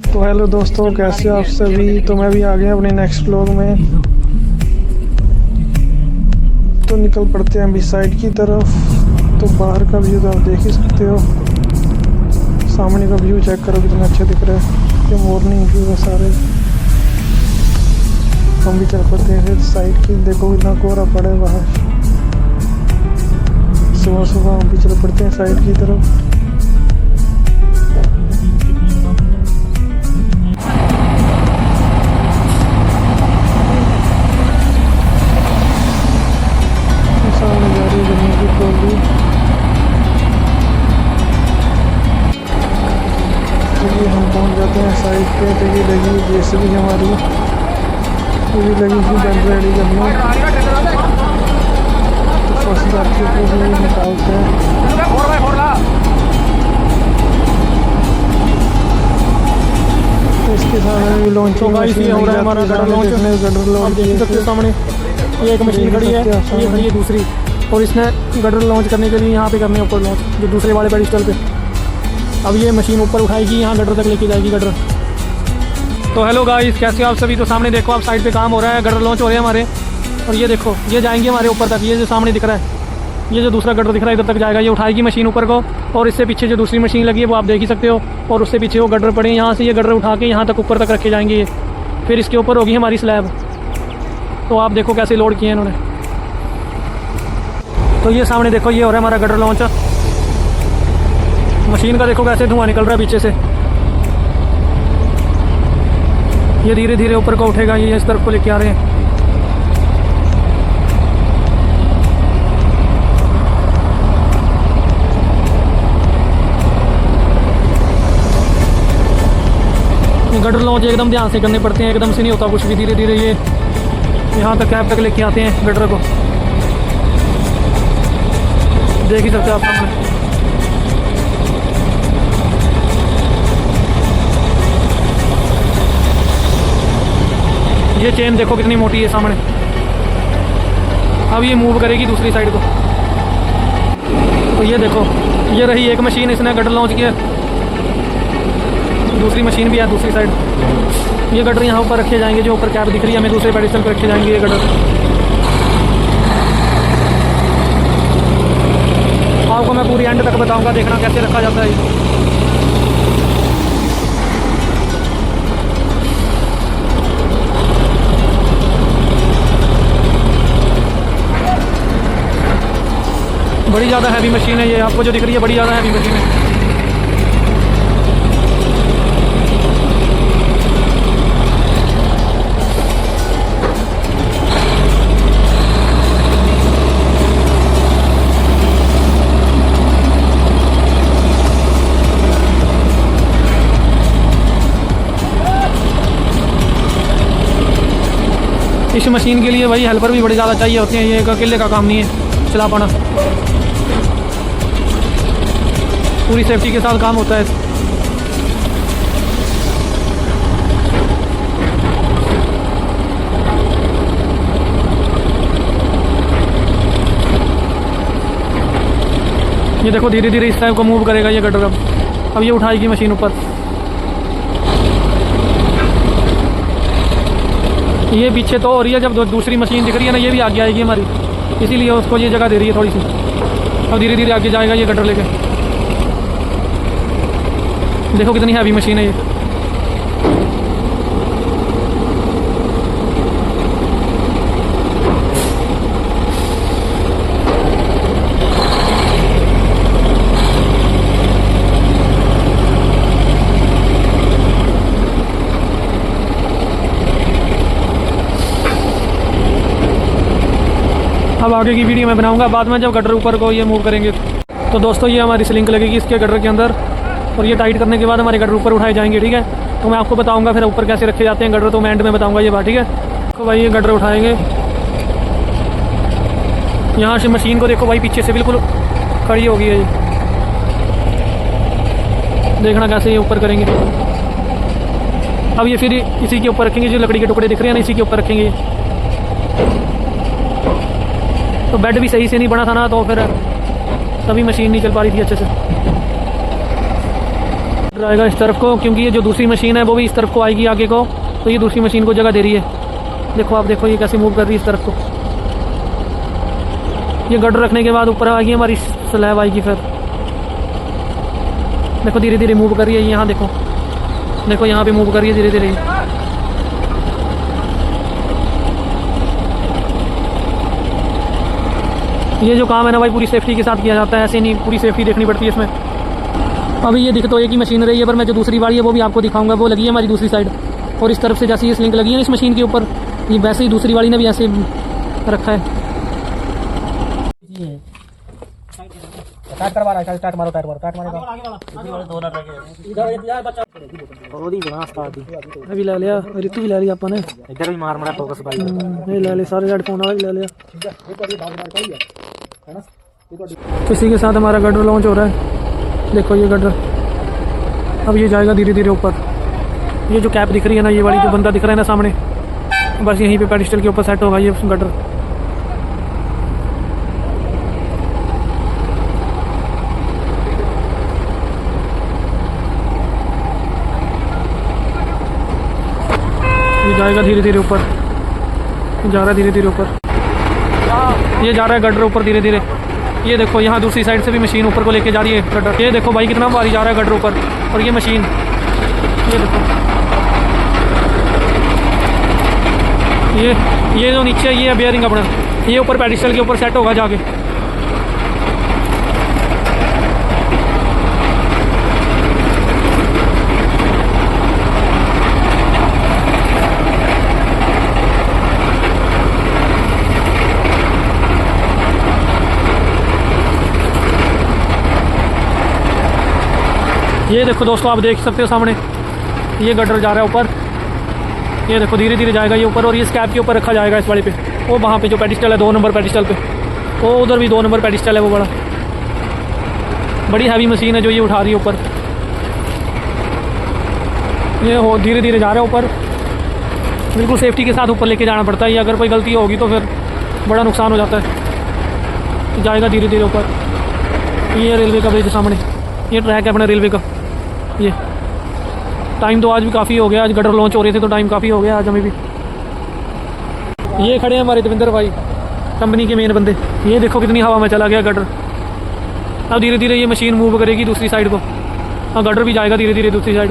तो हेलो दोस्तों, कैसे हो आप सभी। तो मैं भी आ गया अपने नेक्स्ट व्लॉग में। तो निकल पड़ते हैं अभी साइड की तरफ। तो बाहर का व्यू तो आप देख ही सकते हो, सामने का व्यू चेक करो कितना अच्छा दिख रहा है। ये मॉर्निंग व्यू है सारे। हम भी चल पड़ते हैं फिर साइड की। देखो इतना कोहरा पड़ा है बाहर। सुबह सुबह हम भी चल पड़ते हैं साइड की तरफ। सामने जा रही है जमीन की ट्रॉली। चलिए हम पहुंच जाते हैं साइड पे। तो ये लगी जेसीबी हमारी, ये भी लगी थी बन रेडी करने। तो फर्स्ट जाती को भी निकालते हैं। तो इसके साथ लॉन्चिंग मशीन हो रहा है हमारा गटर लॉन्च। गटर लॉन्च देख सकते हो सामने, ये एक मशीन खड़ी है, ये खड़ी है दूसरी। और इसने गटर लॉन्च करने के लिए यहाँ पे करने ऊपर लॉन्च, जो दूसरे वाले पेडिस्टल पे। अब ये मशीन ऊपर उठाएगी, यहाँ गटर तक लेके जाएगी गटर। तो हेलो गाइस, कैसे हो आप सभी। तो सामने देखो आप, साइड पे काम हो रहा है, गटर लॉन्च हो रहे हैं हमारे। और ये देखो, ये जाएंगे हमारे ऊपर तक। ये जो सामने दिख रहा है, ये जो दूसरा गटर दिख रहा है, इधर तक जाएगा। ये उठाएगी मशीन ऊपर को। और इससे पीछे जो दूसरी मशीन लगी है वो आप देख ही सकते हो। और उससे पीछे वो गटर पड़े हैं, यहाँ से ये गटर उठा के यहाँ तक ऊपर तक रखे जाएंगे। ये फिर इसके ऊपर होगी हमारी स्लैब। तो आप देखो कैसे लोड किए हैं इन्होंने। तो ये सामने देखो, ये हो रहा है हमारा गटर लॉन्च। मशीन का देखो कैसे धुआं निकल रहा है पीछे से। ये धीरे धीरे ऊपर को उठेगा, ये इस तरफ को लेके आ रहे हैं। गटर लॉन्च एकदम ध्यान से करने पड़ते हैं, एकदम से नहीं होता कुछ भी। धीरे धीरे ये यहाँ तक कैप तक लेके आते हैं गटर को। देख ही सकते हो आप सामने। ये चेन देखो कितनी मोटी है सामने। अब ये मूव करेगी दूसरी साइड को। तो ये देखो, ये रही एक मशीन, इसने गटर लॉन्च किया। दूसरी मशीन भी है दूसरी साइड। ये गटर यहाँ ऊपर रखे जाएंगे, जो ऊपर कैप दिख रही है हमें, दूसरे पेडिस्टल पर रखे जाएंगे ये गटर। आपको मैं पूरी एंड तक बताऊंगा, देखना कैसे रखा जाता है। बड़ी ज़्यादा हैवी मशीन है ये, आपको जो दिख रही है बड़ी ज़्यादा हैवी मशीन है। इस मशीन के लिए भाई हेल्पर भी बड़े ज़्यादा चाहिए होते हैं, ये एक अकेले का काम नहीं है चला पाना। पूरी सेफ्टी के साथ काम होता है। ये देखो धीरे धीरे इस टाइप को मूव करेगा ये गटर। अब ये उठाएगी मशीन ऊपर। ये पीछे तो हो रही है, जब दूसरी मशीन दिख रही है ना, ये भी आगे आएगी हमारी, इसीलिए उसको ये जगह दे रही है थोड़ी सी। अब धीरे धीरे आगे जाएगा ये गटर लेके। देखो कितनी हैवी मशीन है ये। अब आगे की वीडियो मैं बनाऊंगा बाद में, जब गटर ऊपर को ये मूव करेंगे। तो दोस्तों ये हमारी स्लिंग लगेगी इसके गटर के अंदर, और ये टाइट करने के बाद हमारे गटर ऊपर उठाए जाएंगे, ठीक है। तो मैं आपको बताऊंगा फिर ऊपर कैसे रखे जाते हैं गटर, तो मैं एंड में बताऊंगा ये बात, ठीक है। तो भाई ये गटर उठाएंगे, यहाँ से मशीन को देखो भाई पीछे से बिल्कुल खड़ी हो गई है ये। देखना कैसे ये ऊपर करेंगे। अब ये फिर इसी के ऊपर रखेंगे, जो लकड़ी के टुकड़े दिख रहे हैं ना, इसी के ऊपर रखेंगे ये। तो बेड भी सही से नहीं बना था ना, तो फिर तभी मशीन नहीं चल पा रही थी अच्छे से। आएगा इस तरफ को, क्योंकि ये जो दूसरी मशीन है वो भी इस तरफ को आएगी आगे को, तो ये दूसरी मशीन को जगह दे रही है। देखो आप देखो ये कैसे मूव कर रही है इस तरफ को। ये गटर रखने के बाद ऊपर आएगी हमारी स्लैब आएगी। फिर देखो धीरे धीरे मूव कर रही है। यहाँ देखो देखो यहाँ पे मूव कर रही है धीरे धीरे। ये जो काम है ना भाई पूरी सेफ्टी के साथ किया जाता है, ऐसे नहीं, पूरी सेफ्टी देखनी पड़ती है इसमें। अभी ये दिख तो एक ही मशीन रही है, पर मैं जो दूसरी वाली है वो भी आपको दिखाऊंगा। वो लगी है हमारी दूसरी साइड, और इस तरफ से जैसे ये लिंक लगी है इस मशीन के ऊपर, ये वैसे ही दूसरी वाली ने भी ऐसे रखा है। करवा रहा है, स्टार्ट मारो, टाइट मारो, टाइट मारो। अभी ले लिया, ऋतु भी ले लिया अपन ने, इधर भी मार मारा फोकस भाई। ये ले ले सारे हेडफोन वाले ले लिया। तो इसी के साथ हमारा गटर लॉन्च हो रहा है। देखो ये गटर अब ये जाएगा धीरे धीरे ऊपर। ये जो कैप दिख रही है ना, ये वाली जो बंदा दिख रहा है ना सामने, बस यहीं पे पेडिस्टल के ऊपर सेट होगा ये गटर। ये जाएगा धीरे धीरे ऊपर, जा रहा है धीरे धीरे ऊपर, ये जा रहा है गटर ऊपर धीरे धीरे। ये देखो यहाँ दूसरी साइड से भी मशीन ऊपर को लेके जा रही है गटर। ये देखो भाई कितना भारी जा रहा है गटर ऊपर, और ये मशीन ये देखो, ये जो नीचे ये बियरिंग अपना, ये ऊपर पेडिस्टल के ऊपर सेट होगा जाके। ये देखो दोस्तों आप देख सकते हो सामने ये गटर जा रहा है ऊपर। ये देखो धीरे धीरे जाएगा ये ऊपर, और ये स्कैप के ऊपर रखा जाएगा इस वाले पे। वो वहाँ पे जो पेडिस्टल है 2 नंबर पेडिस्टल पे, वो उधर भी 2 नंबर पेडिस्टल है, वो बड़ी हैवी मशीन है जो ये उठा रही है ऊपर। ये हो धीरे धीरे जा रहा है ऊपर, बिल्कुल सेफ्टी के साथ ऊपर लेके जाना पड़ता है। ये अगर कोई गलती होगी तो फिर बड़ा नुकसान हो जाता है। जाएगा धीरे धीरे ऊपर। ये रेलवे का ब्रिज सामने, ये ट्रैक है अपना रेलवे का। ये टाइम तो आज भी काफ़ी हो गया, आज गटर लॉन्च हो रहे थे तो टाइम काफ़ी हो गया आज हमें भी। ये खड़े हैं हमारे देवेंद्र भाई, कंपनी के मेन बंदे। ये देखो कितनी हवा में चला गया गटर। अब धीरे धीरे ये मशीन मूव करेगी दूसरी साइड को। हाँ गटर भी जाएगा धीरे धीरे दूसरी साइड।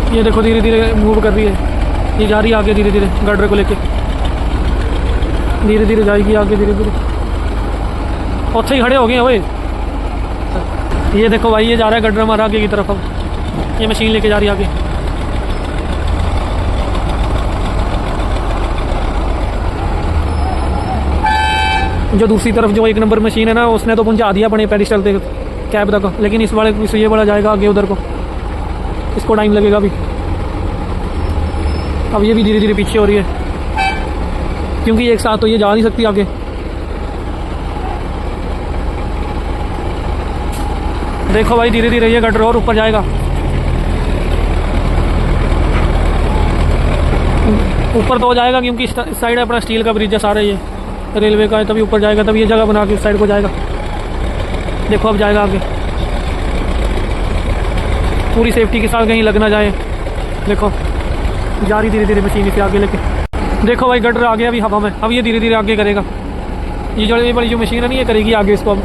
ये देखो धीरे धीरे मूव कर रही है, ये जा रही है आगे धीरे धीरे गटर को लेके। धीरे धीरे जाएगी आगे धीरे धीरे। अच्छे ही खड़े हो गए भाई। ये देखो भाई ये जा रहा है गटर हमारा आगे की तरफ। अब ये मशीन लेके जा रही है आगे। जो दूसरी तरफ जो 1 नंबर मशीन है ना, उसने तो पहुंचा दिया अपने पेडिस्टल तक कैब तक, लेकिन इस वाले ये वाला जाएगा आगे उधर को, इसको टाइम लगेगा अभी। अब ये भी धीरे धीरे पीछे हो रही है, क्योंकि एक साथ तो ये जा नहीं सकती आगे। देखो भाई धीरे धीरे ये गटर और ऊपर जाएगा। ऊपर तो हो जाएगा क्योंकि इस साइड अपना स्टील का ब्रिज है सारा, ये रेलवे का है, तभी ऊपर जाएगा, तभी ये जगह बना के उस साइड को जाएगा। देखो अब जाएगा आगे, पूरी सेफ्टी के साथ कहीं लग ना जाए। देखो जा रही धीरे धीरे मशीन इसे आगे लेके। देखो भाई गटर आ गया अभी हवा में। अब ये धीरे धीरे आगे करेगा। ये बड़ी जो मशीन है ना, ये करेगी आगे इसको। अब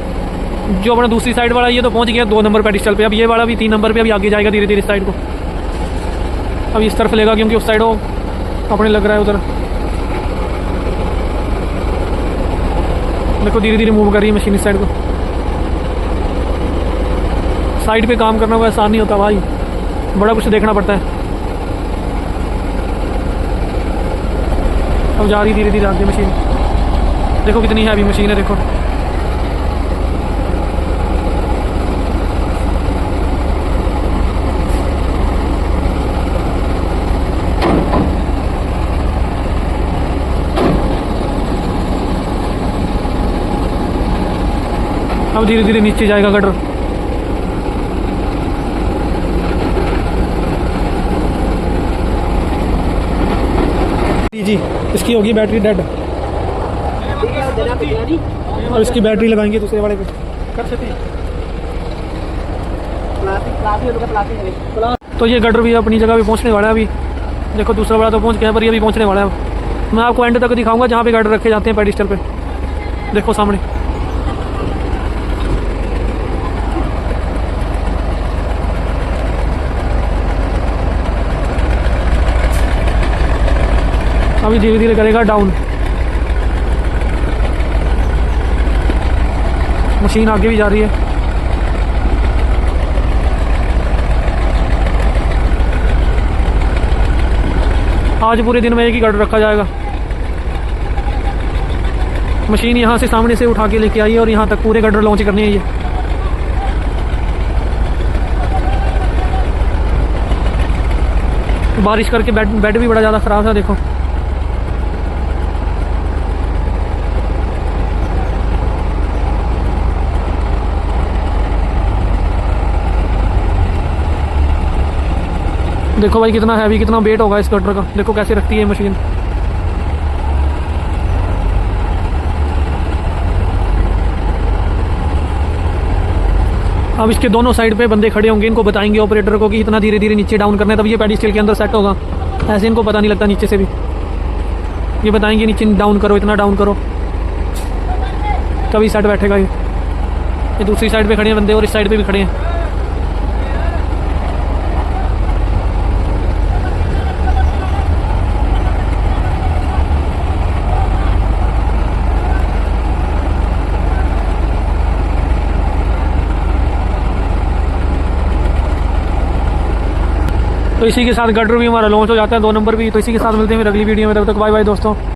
जो अपना दूसरी साइड वाला ये तो पहुंच गया 2 नंबर पेडिस्टल पे। अब ये वाला भी 3 नंबर पे अभी आगे जाएगा धीरे धीरे इस साइड को। अब इस तरफ लेगा क्योंकि उस साइड वो अपने लग रहा है उधर। देखो धीरे धीरे मूव कर रही है मशीन इस साइड को। साइड पे काम करना कोई आसान नहीं होता भाई, बड़ा कुछ देखना पड़ता है। अब जा रही धीरे धीरे आगे मशीन। देखो कितनी हैवी मशीन है, देखो अब धीरे धीरे नीचे जाएगा गटर। जी इसकी होगी बैटरी डेड, और इसकी बैटरी लगाएंगे दूसरे वाले पे। कर सकते हैं। तो ये गटर भी अपनी जगह पे पहुंचने वाला है अभी। देखो दूसरा वाला तो पहुंच गया, पर ये भी पहुंचने वाला है। मैं आपको एंड तक दिखाऊंगा जहाँ पे गटर रखे जाते हैं पेडिस्टल पे। देखो सामने अभी धीरे धीरे करेगा डाउन। मशीन आगे भी जा रही है। आज पूरे दिन में एक ही गटर रखा जाएगा। मशीन यहाँ से सामने से उठा के लेके आई है और यहाँ तक पूरे गटर लॉन्च करने हैं ये। बारिश करके बेड भी बड़ा ज़्यादा ख़राब है। देखो देखो भाई कितना हैवी, कितना वेट होगा इस गटर का। देखो कैसे रखती है मशीन। अब इसके दोनों साइड पे बंदे खड़े होंगे, इनको बताएंगे ऑपरेटर को कि इतना धीरे धीरे नीचे डाउन करना है, तब ये पेडिस्टल के अंदर सेट होगा। ऐसे इनको पता नहीं लगता नीचे से भी। ये बताएंगे नीचे डाउन करो, इतना डाउन करो, तभी सेट बैठेगा ये दूसरी साइड पे खड़े हैं बंदे और इस साइड पे भी खड़े हैं। तो इसी के साथ गटर भी हमारा लॉन्च हो जाता है, 2 नंबर भी। तो इसी के साथ मिलते हैं फिर अगली वीडियो में। तब तक बाय बाय दोस्तों।